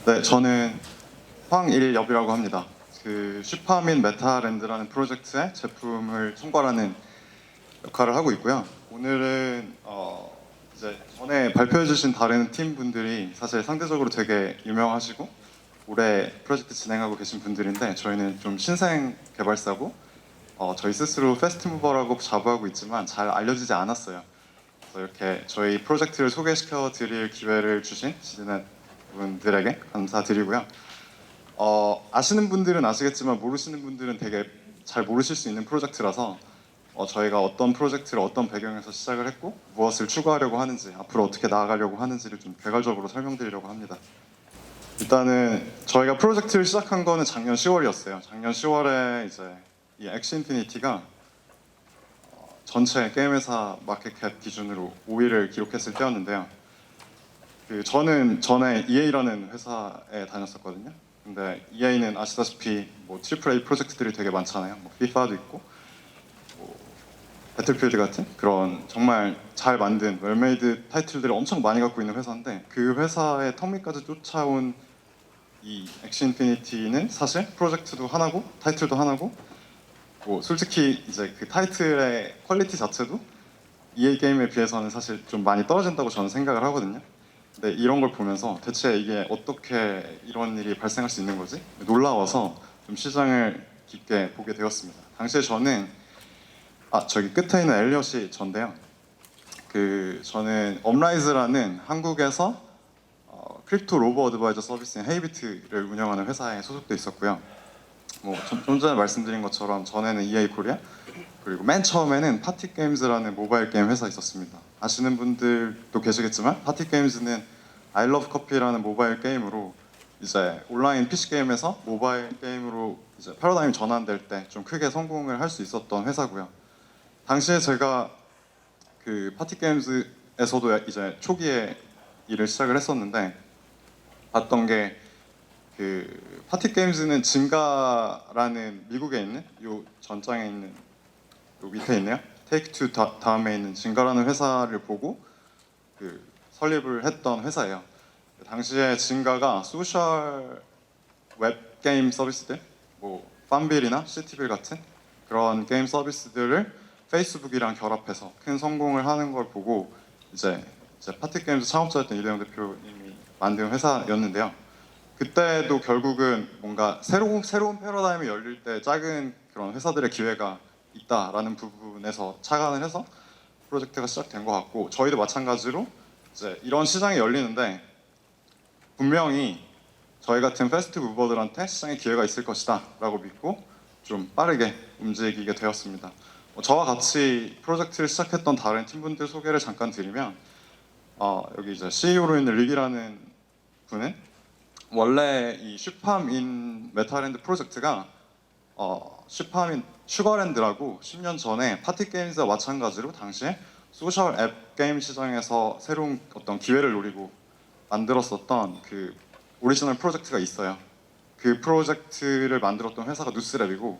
네, 저는 황일엽이라고 합니다. 그 슈퍼민 메타랜드라는 프로젝트의 제품을 총괄하는 역할을 하고 있고요. 오늘은 이제 전에 발표해주신 다른 팀 분들이 사실 상대적으로 되게 유명하시고 올해 프로젝트 진행하고 계신 분들인데 저희는 좀 신생 개발사고 저희 스스로 패스트 무버라고 자부하고 있지만 잘 알려지지 않았어요. 그래서 이렇게 저희 프로젝트를 소개시켜 드릴 기회를 주신 시즈넷 분들에게 감사드리고요. 아시는 분들은 아시겠지만 모르시는 분들은 되게 잘 모르실 수 있는 프로젝트라서 저희가 어떤 프로젝트를 어떤 배경에서 시작을 했고 무엇을 추구하려고 하는지 앞으로 어떻게 나아가려고 하는지를 좀 개괄적으로 설명드리려고 합니다. 일단은 저희가 프로젝트를 시작한 거는 작년 10월이었어요. 작년 10월에 이제 이 엑시 인피니티가 전체 게임 회사 마켓캡 기준으로 5위를 기록했을 때였는데요. 저는 전에 EA라는 회사에 다녔었거든요. 근데 EA는 아시다시피 뭐 트리플 A 프로젝트들이 되게 많잖아요. 뭐 FIFA도 있고 뭐 배틀필드 같은 그런 정말 잘 만든 웰메이드 타이틀들을 엄청 많이 갖고 있는 회사인데 그 회사의 턱밑까지 쫓아온 이 엑시 인피니티는 사실 프로젝트도 하나고 타이틀도 하나고 뭐 솔직히 이제 그 타이틀의 퀄리티 자체도 EA 게임에 비해서는 사실 좀 많이 떨어진다고 저는 생각을 하거든요. 근데 이런 걸 보면서 대체 이게 어떻게 이런 일이 발생할 수 있는 거지? 놀라워서 좀 시장을 깊게 보게 되었습니다. 당시에 저는 저기 끝에 있는 엘리엇이 전데요. 저는 업라이즈라는 한국에서 크립토 로보 어드바이저 서비스인 헤이비트를 운영하는 회사에 소속돼 있었고요. 뭐 좀 전에 말씀드린 것처럼 전에는 EA 코리아 그리고 맨 처음에는 파티 게임즈라는 모바일 게임 회사 있었습니다. 아시는 분들도 계시겠지만 파티 게임즈는 I Love Coffee라는 모바일 게임으로 이제 온라인 PC 게임에서 모바일 게임으로 이제 패러다임이 전환될 때 좀 크게 성공을 할 수 있었던 회사고요. 당시에 제가 그 파티 게임즈에서도 이제 초기에 일을 시작을 했었는데 봤던 게 파티 게임즈는 진가라는 미국에 있는 요 전장에 있는 요 밑에 있네요. 테이크 투 다음에 있는 진가라는 회사를 보고 설립을 했던 회사예요. 당시에 진가가 소셜 웹 게임 서비스들, 뭐 팜빌이나 시티빌 같은 그런 게임 서비스들을 페이스북이랑 결합해서 큰 성공을 하는 걸 보고 이제 파티 게임즈 창업자였던 이대영 대표님이 만든 회사였는데요. 그때도 결국은 뭔가 새로운 패러다임이 열릴 때 작은 그런 회사들의 기회가 있다라는 부분에서 착안을 해서 프로젝트가 시작된 것 같고 저희도 마찬가지로 이제 이런 시장이 열리는데 분명히 저희 같은 패스트 무버들한테 시장에 기회가 있을 것이다 라고 믿고 좀 빠르게 움직이게 되었습니다. 저와 같이 프로젝트를 시작했던 다른 팀분들 소개를 잠깐 드리면 여기 이제 CEO로 있는 릭이라는 분은 원래 이 슈팜인 메타랜드 프로젝트가 슈팜인 슈거랜드라고 10년 전에 파티 게임즈와 마찬가지로 당시에 소셜 앱 게임 시장에서 새로운 어떤 기회를 노리고 만들었었던 그 오리지널 프로젝트가 있어요. 그 프로젝트를 만들었던 회사가 누스랩이고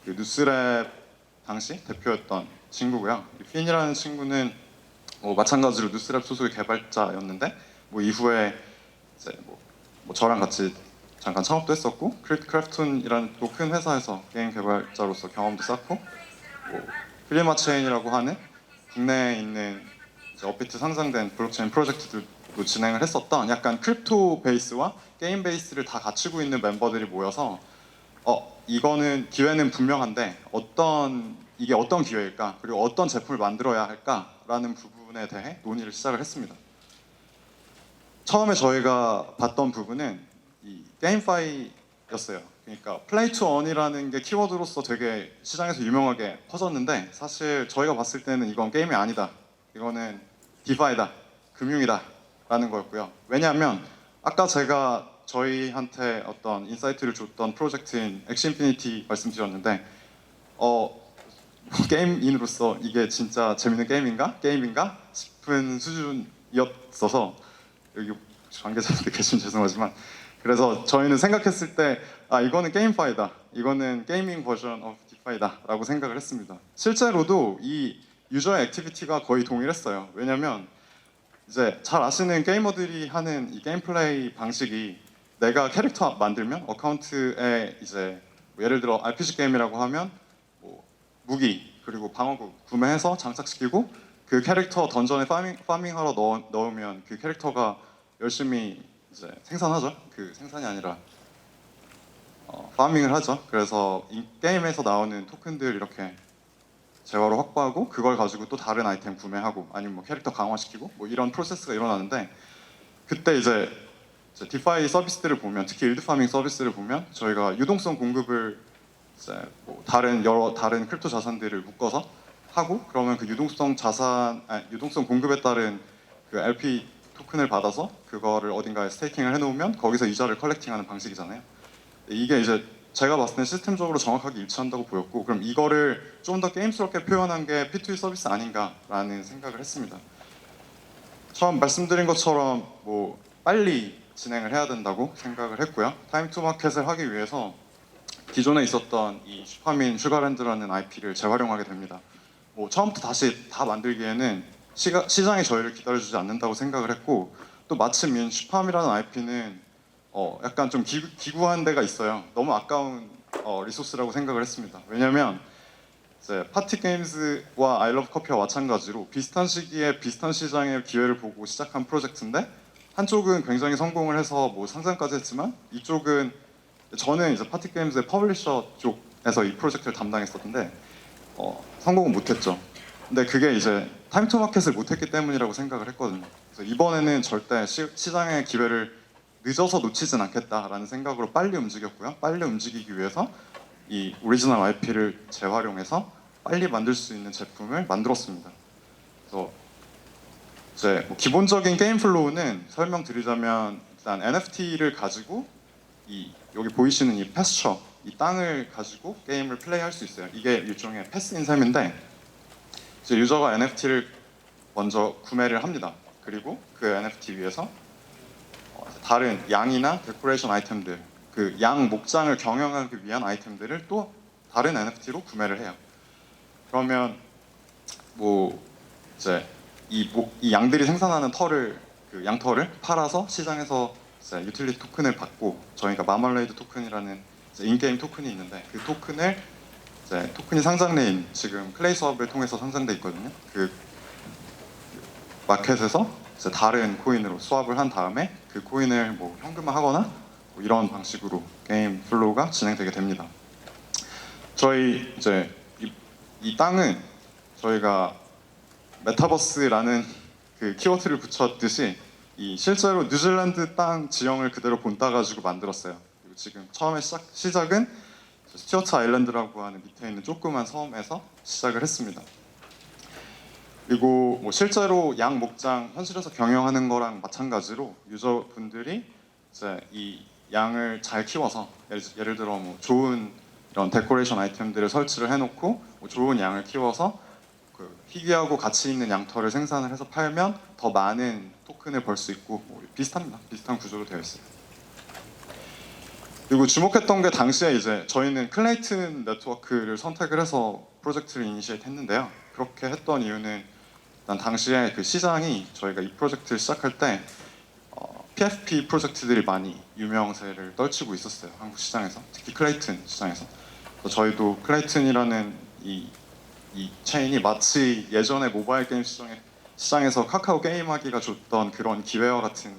그 누스랩 당시 대표였던 친구고요. 핀이라는 친구는 마찬가지로 누스랩 소속의 개발자였는데 뭐 이후에 이제 뭐 저랑 같이 잠깐 창업도 했었고 크래프톤이라는 또 큰 회사에서 게임 개발자로서 경험도 쌓고 뭐 프리마체인이라고 하는 국내에 있는 업비트 상장된 블록체인 프로젝트들도 진행을 했었던 약간 크립토 베이스와 게임 베이스를 다 갖추고 있는 멤버들이 모여서 이거는 기회는 분명한데 이게 어떤 기회일까 그리고 어떤 제품을 만들어야 할까라는 부분에 대해 논의를 시작을 했습니다. 처음에 저희가 봤던 부분은 이 게임파이였어요. 그러니까 플레이 투 언이라는 게 키워드로서 되게 시장에서 유명하게 퍼졌는데 사실 저희가 봤을 때는 이건 게임이 아니다. 이거는 디파이다. 금융이다. 라는 거였고요. 왜냐하면 아까 제가 저희한테 어떤 인사이트를 줬던 프로젝트인 엑시 인피니티 말씀드렸는데 게임인으로서 이게 진짜 재밌는 게임인가 싶은 수준이었어서 여기 관계자분들 계시면 죄송하지만 그래서 저희는 생각했을 때 이거는 게임파이다 이거는 게이밍 버전 오브 디파이다 라고 생각을 했습니다. 실제로도 이 유저의 액티비티가 거의 동일했어요. 왜냐면 이제 잘 아시는 게이머들이 하는 이 게임 플레이 방식이 내가 캐릭터 만들면 어카운트에 이제 뭐 예를 들어 RPG 게임이라고 하면 뭐 무기 그리고 방어구 구매해서 장착시키고 그 캐릭터 던전에 파밍하러 넣으면 그 캐릭터가 열심히 이제 생산하죠. 그 생산이 아니라 파밍을 하죠. 그래서 게임에서 나오는 토큰들 이렇게 재화로 확보하고 그걸 가지고 또 다른 아이템 구매하고 아니면 뭐 캐릭터 강화시키고 뭐 이런 프로세스가 일어나는데 그때 이제 디파이 서비스들을 보면 특히 일드 파밍 서비스를 보면 저희가 유동성 공급을 이제 뭐 여러 다른 크립토 자산들을 묶어서 하고 그러면 그 유동성 공급에 따른 그 LP 토큰을 받아서 그거를 어딘가에 스테이킹을 해놓으면 거기서 이자를 컬렉팅하는 방식이잖아요. 이게 이제 제가 봤을 때 시스템적으로 정확하게 일치한다고 보였고 그럼 이거를 좀 더 게임스럽게 표현한 게 P2E 서비스 아닌가라는 생각을 했습니다. 처음 말씀드린 것처럼 뭐 빨리 진행을 해야 된다고 생각을 했고요. 타임 투 마켓을 하기 위해서 기존에 있었던 이 슈퍼민 슈가랜드라는 IP를 재활용하게 됩니다. 뭐 처음부터 다시 다 만들기에는 시장이 저희를 기다려주지 않는다고 생각을 했고 또 마침 이 슈퍼함이라는 IP는 약간 좀 기구한 데가 있어요. 너무 아까운 리소스라고 생각을 했습니다. 왜냐하면 이제 파티 게임즈와 아이 러브 커피와 마찬가지로 비슷한 시기에 비슷한 시장의 기회를 보고 시작한 프로젝트인데 한쪽은 굉장히 성공을 해서 뭐 상장까지 했지만 이쪽은 저는 이제 파티 게임즈의 퍼블리셔 쪽에서 이 프로젝트를 담당했었는데 성공은 못했죠. 근데 그게 이제 타임 투 마켓을 못했기 때문이라고 생각을 했거든요. 그래서 이번에는 절대 시장의 기회를 늦어서 놓치진 않겠다라는 생각으로 빨리 움직였고요. 빨리 움직이기 위해서 이 오리지널 IP를 재활용해서 빨리 만들 수 있는 제품을 만들었습니다. 그래서 이제 뭐 기본적인 게임 플로우는 설명드리자면 일단 NFT를 가지고 여기 보이시는 이 패스처, 이 땅을 가지고 게임을 플레이할 수 있어요. 이게 일종의 패스인 셈인데 이제 유저가 NFT를 먼저 구매를 합니다. 그리고 그 NFT 위에서 다른 양이나 데코레이션 아이템들, 그 양 목장을 경영하기 위한 아이템들을 또 다른 NFT로 구매를 해요. 그러면 뭐 이제 이 양들이 생산하는 그 양털을 팔아서 시장에서 이제 유틸리티 토큰을 받고 저희가 마멀레이드 토큰이라는 인게임 토큰이 있는데 그 토큰을 이제 토큰이 상장된 지금 클레이 수업을 통해서 상장돼 있거든요. 그 마켓에서 이제 다른 코인으로 수합을 한 다음에 그 코인을 뭐 현금화하거나 뭐 이런 방식으로 게임 플로우가 진행되게 됩니다. 저희 이제 이 땅은 저희가 메타버스라는 그 키워드를 붙였듯이 실제로 뉴질랜드 땅 지형을 그대로 본따 가지고 만들었어요. 그리고 지금 처음에 시작은 스튜어트 아일랜드라고 하는 밑에 있는 조그만 섬에서 시작을 했습니다. 그리고 뭐 실제로 양 목장 현실에서 경영하는 거랑 마찬가지로 유저분들이 이제 이 양을 잘 키워서 예를 들어 뭐 좋은 이런 데코레이션 아이템들을 설치를 해놓고 뭐 좋은 양을 키워서 그 희귀하고 가치 있는 양털을 생산을 해서 팔면 더 많은 토큰을 벌 수 있고 뭐 비슷합니다. 비슷한 구조로 되어 있어요. 그리고 주목했던 게 당시에 이제 저희는 클레이튼 네트워크를 선택을 해서 프로젝트를 이니시에이트 했는데요. 그렇게 했던 이유는 일단 당시에 그 시장이 저희가 이 프로젝트를 시작할 때 PFP 프로젝트들이 많이 유명세를 떨치고 있었어요. 한국 시장에서, 특히 클레이튼 시장에서. 그래서 저희도 클레이튼이라는 이 체인이 마치 예전에 모바일 게임 시장에서 카카오 게임하기가 줬던 그런 기회와 같은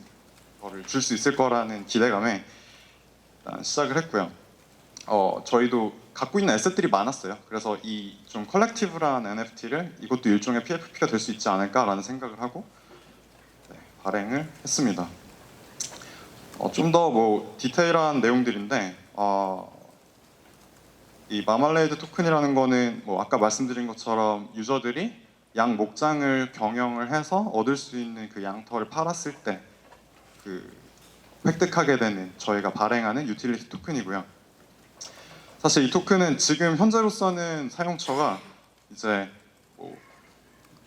거를 줄 수 있을 거라는 기대감에 일단 시작을 했고요. 저희도 갖고 있는 에셋들이 많았어요. 그래서 이 좀 컬렉티브한 NFT를 이것도 일종의 PFP가 될 수 있지 않을까라는 생각을 하고 발행을 했습니다. 좀 더 뭐 디테일한 내용들인데 이 마말레이드 토큰이라는 거는 뭐 아까 말씀드린 것처럼 유저들이 양 목장을 경영을 해서 얻을 수 있는 그 양털을 팔았을 때 그 획득하게 되는 저희가 발행하는 유틸리티 토큰이고요. 사실 이 토큰은 지금 현재로서는 사용처가 이제 뭐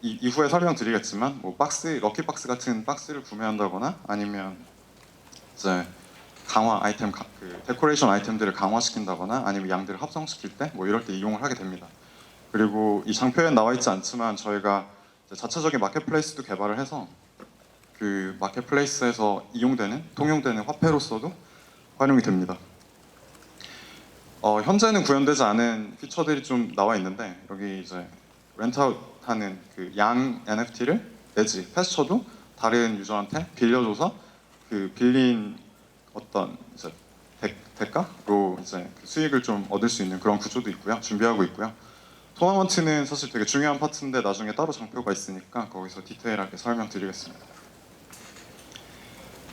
이후에 설명드리겠지만 뭐 럭키 박스 같은 박스를 구매한다거나 아니면 이제 강화 아이템 그 데코레이션 아이템들을 강화시킨다거나 아니면 양들을 합성시킬 때 뭐 이럴 때 이용을 하게 됩니다. 그리고 이 장표에 나와 있지 않지만 저희가 자체적인 마켓플레이스도 개발을 해서 그 마켓플레이스에서 통용되는 화폐로서도 활용이 됩니다. 현재는 구현되지 않은 피처들이 좀 나와 있는데 여기 이제 렌트아웃하는 그 양 NFT를 내지 패스처도 다른 유저한테 빌려줘서 그 빌린 어떤 이제 대가로 이제 그 수익을 좀 얻을 수 있는 그런 구조도 있고요. 준비하고 있고요. 토너먼트는 사실 되게 중요한 파트인데 나중에 따로 장표가 있으니까 거기서 디테일하게 설명드리겠습니다.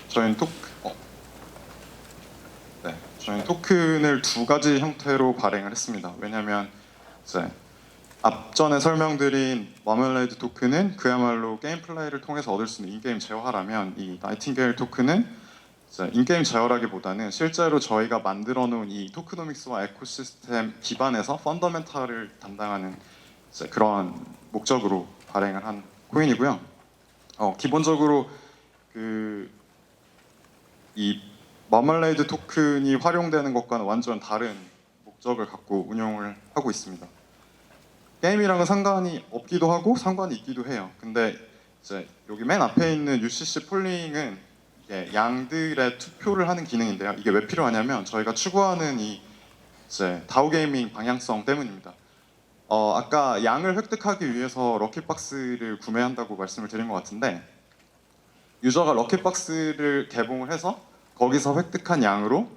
저희는 저희는 토큰을 두 가지 형태로 발행을 했습니다. 왜냐하면 이제 앞전에 설명드린 마멀레이드 토큰은 그야말로 게임 플레이를 통해서 얻을 수 있는 인게임 재화라면 이 나이팅게일 토큰은 이제 인게임 재화라기보다는 실제로 저희가 만들어 놓은 이 토크노믹스와 에코시스템 기반에서 펀더멘탈을 담당하는 이제 그런 목적으로 발행을 한 코인이고요. 기본적으로 이 마멀레이드 토큰이 활용되는 것과는 완전 다른 목적을 갖고 운영을 하고 있습니다. 게임이랑은 상관이 없기도 하고 상관이 있기도 해요. 근데 이제 여기 맨 앞에 있는 UCC 폴링은 이게 양들의 투표를 하는 기능인데요. 이게 왜 필요하냐면 저희가 추구하는 이 이제 다오 게이밍 방향성 때문입니다. 아까 양을 획득하기 위해서 럭키박스를 구매한다고 말씀을 드린 것 같은데 유저가 럭키박스를 개봉을 해서 거기서 획득한 양으로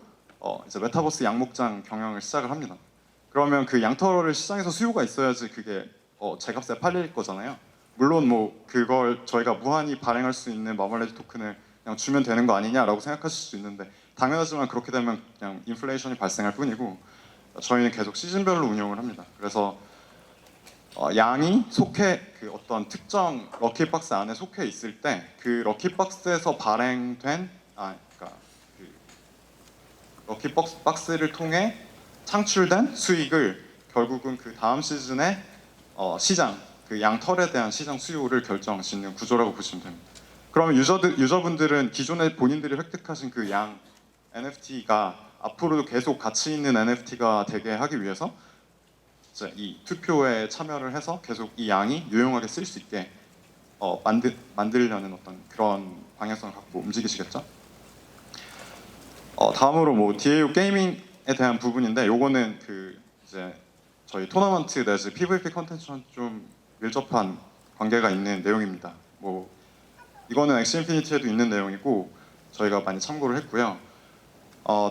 이제 메타버스 양목장 경영을 시작을 합니다. 그러면 그 양털을 시장에서 수요가 있어야지 그게 제값에 팔릴 거잖아요. 물론 뭐 그걸 저희가 무한히 발행할 수 있는 마멀레이드 토큰을 그냥 주면 되는 거 아니냐라고 생각하실 수 있는데 당연하지만 그렇게 되면 그냥 인플레이션이 발생할 뿐이고 저희는 계속 시즌별로 운영을 합니다. 그래서 양이 그 어떤 특정 럭키박스 안에 속해 있을 때 그 럭키박스에서 발행된 그러니까 그 럭키박스를 통해 창출된 수익을 결국은 그 다음 시즌의 시장 그 양털에 대한 시장 수요를 결정짓는 구조라고 보시면 됩니다. 그러면 유저분들은 기존에 본인들이 획득하신 그 양 NFT가 앞으로도 계속 가치 있는 NFT가 되게 하기 위해서 이제 이 투표에 참여를 해서 계속 이 양이 유용하게 쓸 수 있게 만들려는 어떤 그런 방향성을 갖고 움직이시겠죠? 다음으로 뭐 DAO 게이밍에 대한 부분인데 요거는 그 이제 저희 토너먼트 내지 PVP 컨텐츠랑 좀 밀접한 관계가 있는 내용입니다. 뭐 이거는 엑시 인피니티에도 있는 내용이고 저희가 많이 참고를 했고요.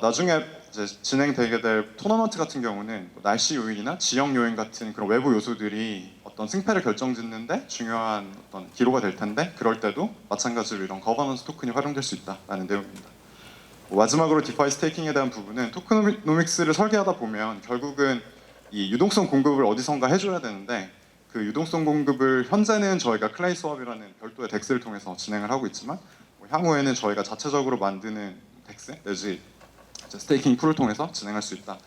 나중에 이제 진행되게 될 토너먼트 같은 경우는 뭐 날씨 요인이나 지역 요인 같은 그런 외부 요소들이 어떤 승패를 결정짓는데 중요한 어떤 기로가 될 텐데 그럴 때도 마찬가지로 이런 거버넌스 토큰이 활용될 수 있다라는 내용입니다. 마지막으로 디파이 스테이킹에 대한 부분은 토크노믹스를 설계하다 보면 결국은 이 유동성 공급을 어디선가 해줘야 되는데 그 유동성 공급을 현재는 저희가 클레이 스왑이라는 별도의 덱스를 통해서 진행을 하고 있지만 향후에는 저희가 자체적으로 만드는 덱스 내지 스테이킹 풀을 통해서 진행할 수 있다.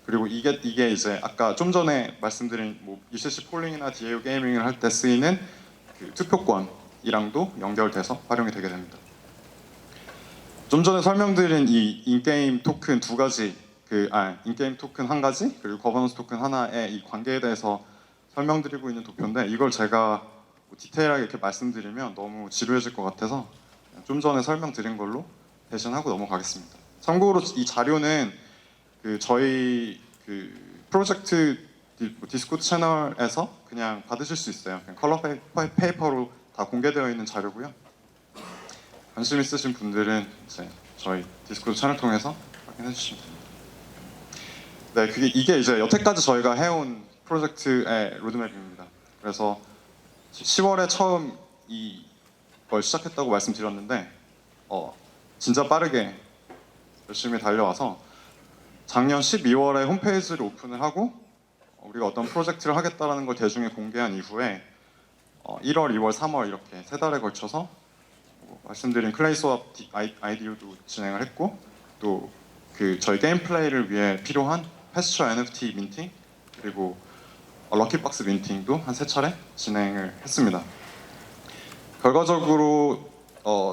그리고 이게 이제 아까 좀 전에 말씀드린 뭐 UCC 폴링이나 DAO 게이밍을 할 때 쓰이는 그 투표권이랑도 연결돼서 활용이 되게 됩니다. 좀 전에 설명드린 이 인게임 토큰 두 가지, 인게임 토큰 한 가지 그리고 거버넌스 토큰 하나의 이 관계에 대해서 설명드리고 있는 도표인데 이걸 제가 뭐 디테일하게 이렇게 말씀드리면 너무 지루해질 것 같아서 좀 전에 설명드린 걸로 대신하고 넘어가겠습니다. 참고로 이 자료는 그 저희 그 프로젝트 디스코드 채널에서 그냥 받으실 수 있어요. 그냥 컬러 페이퍼로 다 공개되어 있는 자료고요. 관심 있으신 분들은 이제 저희 디스코드 채널 통해서 확인해 주시면 됩니다. 네, 이게 이제 여태까지 저희가 해온 프로젝트의 로드맵입니다. 그래서 10월에 처음 이걸 시작했다고 말씀드렸는데 진짜 빠르게 열심히 달려와서 작년 12월에 홈페이지를 오픈을 하고 우리가 어떤 프로젝트를 하겠다라는 걸 대중에 공개한 이후에 1월, 2월, 3월 이렇게 세 달에 걸쳐서 말씀드린 클레이 스왑 아이디어도 진행을 했고 또 그 저희 게임 플레이를 위해 필요한 패스처 NFT 민팅 그리고 럭키박스 민팅도 한 3차례 진행을 했습니다. 결과적으로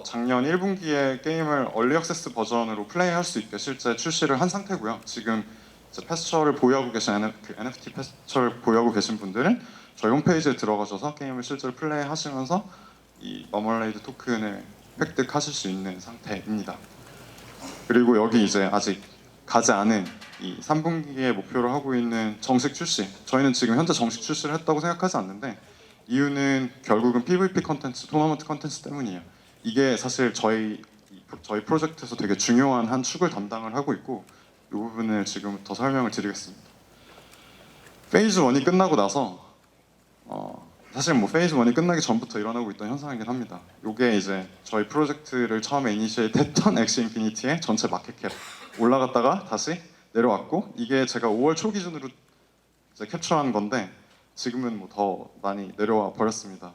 작년 1분기에 게임을 얼리 액세스 버전으로 플레이할 수 있게 실제 출시를 한 상태고요. 지금 패스처를 보유하고 계신 NFT 패스처를 보유하고 계신 분들은 저희 홈페이지에 들어가셔서 게임을 실제로 플레이하시면서 이 머멀레이드 토큰을 획득하실 수 있는 상태입니다. 그리고 여기 이제 아직 가지 않은 이 3분기에 목표로 하고 있는 정식 출시. 저희는 지금 현재 정식 출시를 했다고 생각하지 않는데 이유는 결국은 PVP 컨텐츠, 토너먼트 컨텐츠 때문이에요. 이게 사실 저희 프로젝트에서 되게 중요한 한 축을 담당을 하고 있고 이 부분을 지금부터 설명을 드리겠습니다. 페이즈 1이 끝나고 나서 사실 뭐 페이즈 1이 끝나기 전부터 일어나고 있던 현상이긴 합니다. 이게 이제 저희 프로젝트를 처음에 이니시에이트 했던 엑시 인피니티의 전체 마켓캡 올라갔다가 다시 내려왔고 이게 제가 5월 초 기준으로 이제 캡처한 건데 지금은 뭐 더 많이 내려와 버렸습니다.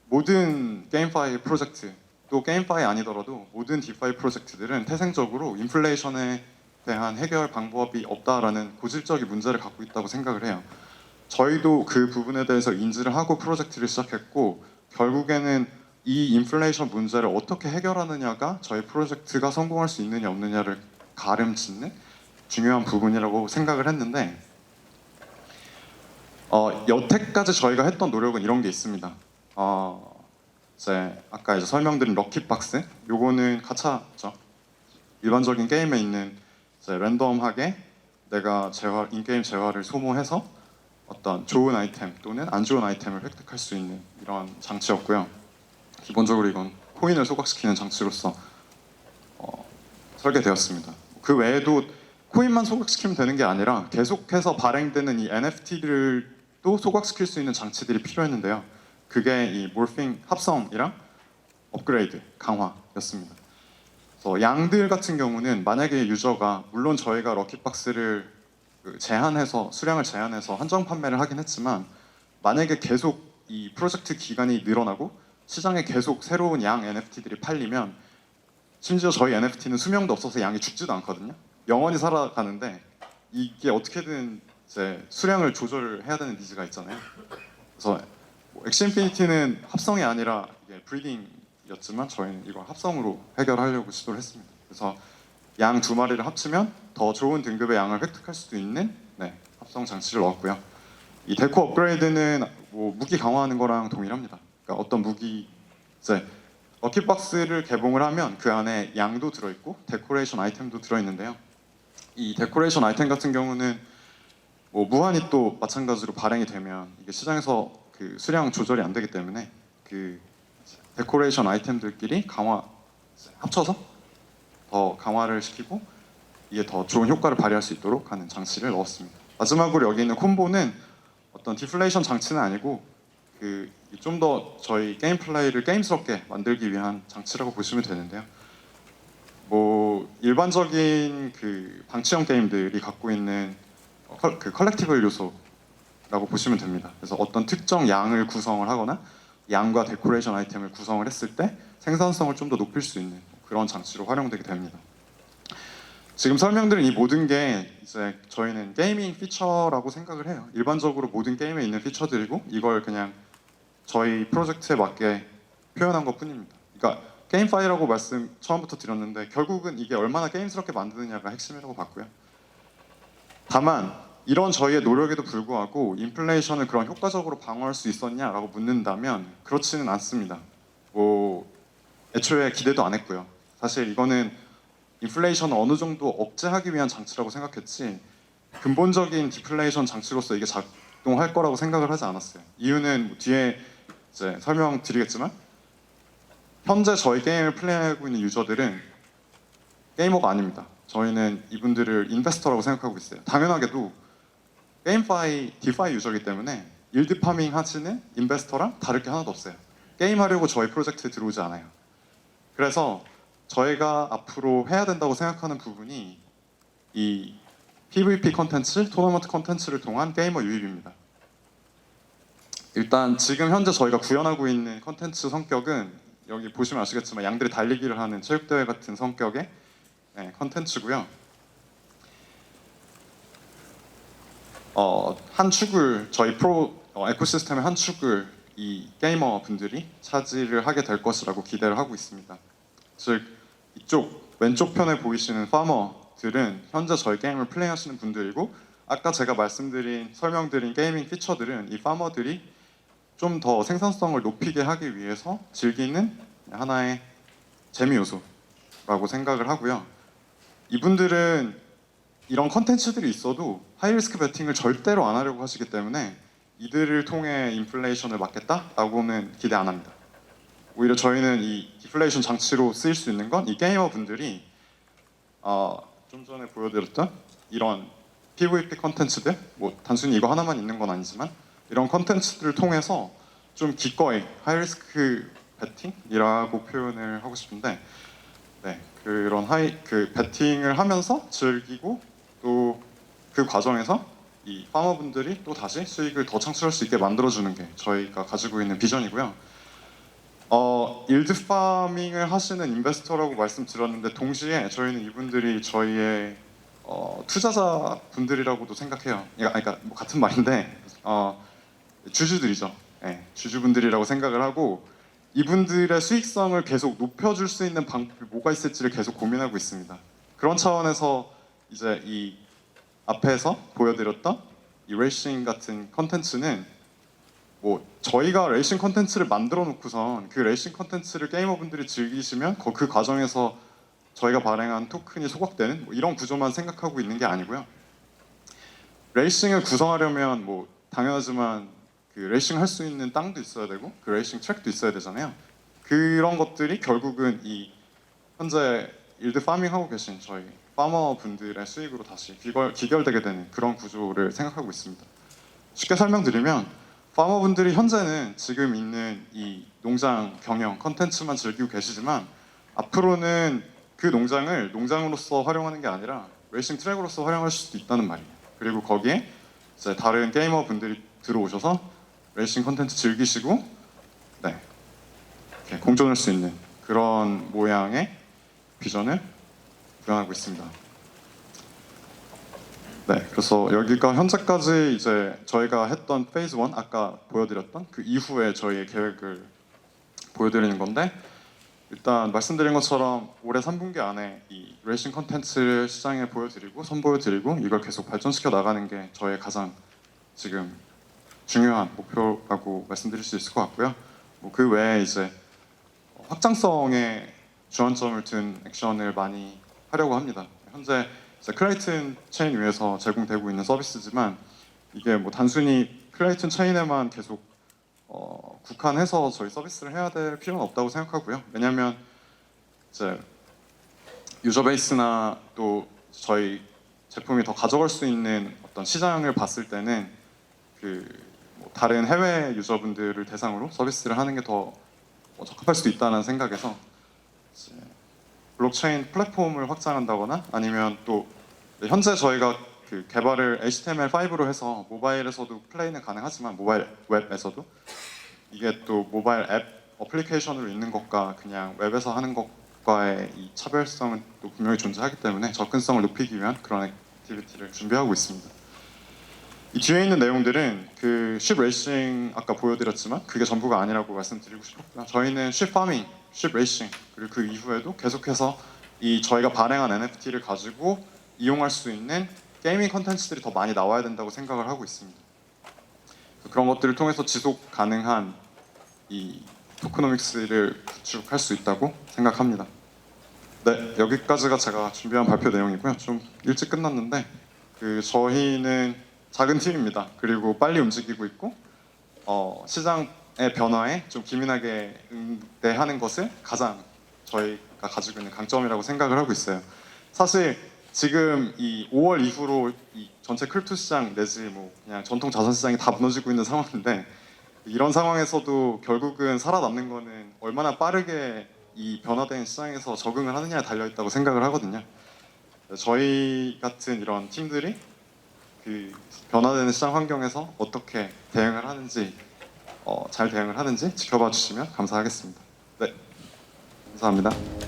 모든 게임파이 프로젝트 또 게임파이 아니더라도 모든 디파이 프로젝트들은 태생적으로 인플레이션에 대한 해결 방법이 없다라는 고질적인 문제를 갖고 있다고 생각을 해요. 저희도 그 부분에 대해서 인지를 하고 프로젝트를 시작했고 결국에는 이 인플레이션 문제를 어떻게 해결하느냐가 저희 프로젝트가 성공할 수 있느냐 없느냐를 가름짓는 중요한 부분이라고 생각을 했는데 여태까지 저희가 했던 노력은 이런 게 있습니다. 이제 아까 이제 설명드린 럭키박스 요거는 가차죠. 일반적인 게임에 있는 이제 랜덤하게 내가 인게임 재화를 소모해서 어떤 좋은 아이템 또는 안 좋은 아이템을 획득할 수 있는 이런 장치였고요. 기본적으로 이건 코인을 소각시키는 장치로서 설계되었습니다. 그 외에도 코인만 소각시키면 되는 게 아니라 계속해서 발행되는 이 NFT를 또 소각시킬 수 있는 장치들이 필요했는데요. 그게 이 몰핑 합성이랑 업그레이드 강화였습니다. 그래서 양들 같은 경우는 만약에 유저가 물론 저희가 럭키박스를 제한해서 수량을 제한해서 한정 판매를 하긴 했지만 만약에 계속 이 프로젝트 기간이 늘어나고 시장에 계속 새로운 양 NFT들이 팔리면 심지어 저희 NFT는 수명도 없어서 양이 죽지도 않거든요. 영원히 살아가는데 이게 어떻게든 이제 수량을 조절해야 되는 니즈가 있잖아요. 그래서 엑시 인피니티는 합성이 아니라 이게 브리딩이었지만 저희는 이걸 합성으로 해결하려고 시도를 했습니다. 그래서 양 두 마리를 합치면 더 좋은 등급의 양을 획득할 수도 있는 합성 장치를 넣었고요. 이 데코 업그레이드는 뭐 무기 강화하는 거랑 동일합니다. 그러니까 어떤 무기 이제 럭키박스를 개봉을 하면 그 안에 양도 들어있고 데코레이션 아이템도 들어있는데요. 이 데코레이션 아이템 같은 경우는 뭐 무한히 또 마찬가지로 발행이 되면 이게 시장에서 그 수량 조절이 안 되기 때문에 그 데코레이션 아이템들끼리 합쳐서 더 강화를 시키고 이게 더 좋은 효과를 발휘할 수 있도록 하는 장치를 넣었습니다. 마지막으로 여기 있는 콤보는 어떤 디플레이션 장치는 아니고 좀 더 저희 게임 플레이를 게임스럽게 만들기 위한 장치라고 보시면 되는데요. 뭐 일반적인 그 방치형 게임들이 갖고 있는 그 컬렉티블 요소라고 보시면 됩니다. 그래서 어떤 특정 양을 구성을 하거나 양과 데코레이션 아이템을 구성을 했을 때 생산성을 좀 더 높일 수 있는 그런 장치로 활용되게 됩니다. 지금 설명드린 이 모든 게 이제 저희는 게이밍 피처라고 생각을 해요. 일반적으로 모든 게임에 있는 피처들이고 이걸 그냥 저희 프로젝트에 맞게 표현한 것 뿐입니다. 그러니까 게임파이라고 말씀 처음부터 드렸는데 결국은 이게 얼마나 게임스럽게 만드느냐가 핵심이라고 봤고요. 다만 이런 저희의 노력에도 불구하고 인플레이션을 그런 효과적으로 방어할 수 있었냐라고 묻는다면 그렇지는 않습니다. 뭐 애초에 기대도 안 했고요. 사실 이거는 인플레이션을 어느 정도 억제하기 위한 장치라고 생각했지 근본적인 디플레이션 장치로서 이게 작동할 거라고 생각을 하지 않았어요. 이유는 뒤에 이제 설명드리겠지만 현재 저희 게임을 플레이하고 있는 유저들은 게이머가 아닙니다. 저희는 이분들을 인베스터라고 생각하고 있어요. 당연하게도 게임파이, 디파이 유저이기 때문에 일드 파밍 하시는 인베스터랑 다를 게 하나도 없어요. 게임하려고 저희 프로젝트에 들어오지 않아요. 그래서 저희가 앞으로 해야 된다고 생각하는 부분이 이 PVP 컨텐츠, 토너먼트 컨텐츠를 통한 게이머 유입입니다. 일단 지금 현재 저희가 구현하고 있는 컨텐츠 성격은 여기 보시면 아시겠지만 양들이 달리기를 하는 체육대회 같은 성격의 컨텐츠고요. 한 축을 저희 에코시스템의 한 축을 이 게이머 분들이 차지를 하게 될 것이라고 기대를 하고 있습니다. 즉 이쪽 왼쪽 편에 보이시는 파머들은 현재 저희 게임을 플레이하시는 분들이고 아까 제가 설명드린 게이밍 피처들은 이 파머들이 좀 더 생산성을 높이게 하기 위해서 즐기는 하나의 재미 요소 구조라고 생각을 하고요. 이분들은 이런 컨텐츠들이 있어도 하이리스크 베팅을 절대로 안 하려고 하시기 때문에 이들을 통해 인플레이션을 막겠다라고는 기대 안 합니다. 오히려 저희는 이 디플레이션 장치로 쓰일 수 있는 건 이 게이머 분들이 좀 전에 보여드렸던 이런 PVP 컨텐츠들, 뭐 단순히 이거 하나만 있는 건 아니지만 이런 컨텐츠들을 통해서 좀 기꺼이 하이리스크 베팅이라고 표현을 하고 싶은데, 네, 그런 베팅을 하면서 즐기고 또 그 과정에서 이 파머분들이 또 다시 수익을 더 창출할 수 있게 만들어주는 게 저희가 가지고 있는 비전이고요. 일드 파밍을 하시는 인베스터라고 말씀드렸는데 동시에 저희는 이분들이 저희의 투자자 분들이라고도 생각해요. 그러니까 뭐 같은 말인데 주주들이죠. 네, 주주분들이라고 생각을 하고 이분들의 수익성을 계속 높여줄 수 있는 방법이 뭐가 있을지를 계속 고민하고 있습니다. 그런 차원에서 이제 이 앞에서 보여드렸던 이 레이싱 같은 컨텐츠는 뭐 저희가 레이싱 컨텐츠를 만들어 놓고선 그 레이싱 컨텐츠를 게이머분들이 즐기시면 그 과정에서 저희가 발행한 토큰이 소각되는 뭐 이런 구조만 생각하고 있는 게 아니고요. 레이싱을 구성하려면 뭐 당연하지만 그 레이싱 할 수 있는 땅도 있어야 되고 그 레이싱 트랙도 있어야 되잖아요. 그런 것들이 결국은 이 현재 일드 파밍 하고 계신 저희 파머 분들의 수익으로 다시 귀결되게 되는 그런 구조를 생각하고 있습니다. 쉽게 설명드리면 파머 분들이 현재는 지금 있는 이 농장 경영 컨텐츠만 즐기고 계시지만 앞으로는 그 농장을 농장으로서 활용하는 게 아니라 레이싱 트랙으로서 활용할 수도 있다는 말이에요. 그리고 거기에 이제 다른 게이머 분들이 들어오셔서 레이싱 컨텐츠 즐기시고 네, 이렇게 공존할 수 있는 그런 모양의 비전을 구현하고 있습니다. 네, 그래서 여기가 현재까지 이제 저희가 했던 페이즈 1 아까 보여드렸던 그 이후에 저희의 계획을 보여드리는 건데, 일단 말씀드린 것처럼 올해 3분기 안에 이 레이싱 컨텐츠를 시장에 보여드리고 선보여드리고 이걸 계속 발전시켜 나가는 게 저의 가장 지금 중요한 목표라고 말씀드릴 수 있을 것 같고요. 뭐 그 외에 이제 확장성에 주안점을 둔 액션을 많이 하려고 합니다. 현재 클레이튼 체인 위에서 제공되고 있는 서비스지만 이게 뭐 단순히 클레이튼 체인에만 계속 국한해서 저희 서비스를 해야 될 필요는 없다고 생각하고요. 왜냐하면 이제 유저 베이스나 또 저희 제품이 더 가져갈 수 있는 어떤 시장을 봤을 때는 뭐 다른 해외 유저분들을 대상으로 서비스를 하는 게 더 적합할 수도 있다는 생각에서 블록체인 플랫폼을 확장한다거나 아니면 또 현재 저희가 그 개발을 HTML5로 해서 모바일에서도 플레이는 가능하지만 모바일 웹에서도 이게 또 모바일 앱 어플리케이션으로 있는 것과 그냥 웹에서 하는 것과의 이 차별성은 또 분명히 존재하기 때문에 접근성을 높이기 위한 그런 액티비티를 준비하고 있습니다. 이 뒤에 있는 내용들은 그 쉽 레이싱 아까 보여드렸지만 그게 전부가 아니라고 말씀드리고 싶었고요. 저희는 쉽 파밍, 쉽 레이싱 그리고 그 이후에도 계속해서 이 저희가 발행한 NFT를 가지고 이용할 수 있는 게이밍 컨텐츠들이 더 많이 나와야 된다고 생각을 하고 있습니다. 그런 것들을 통해서 지속 가능한 이 토크노믹스를 구축할 수 있다고 생각합니다. 네, 여기까지가 제가 준비한 발표 내용이고요. 좀 일찍 끝났는데 저희는 작은 팀입니다. 그리고 빨리 움직이고 있고 시장의 변화에 좀 기민하게 응대하는 것을 가장 저희가 가지고 있는 강점이라고 생각을 하고 있어요. 사실 지금 이 5월 이후로 이 전체 크립토 시장 내지 뭐 그냥 전통 자산 시장이 다 무너지고 있는 상황인데 이런 상황에서도 결국은 살아남는 거는 얼마나 빠르게 이 변화된 시장에서 적응을 하느냐에 달려 있다고 생각을 하거든요. 저희 같은 이런 팀들이 그 변화되는 시장 환경에서 어떻게 대응을 하는지 잘 대응을 하는지 지켜봐 주시면 감사하겠습니다. 네, 감사합니다.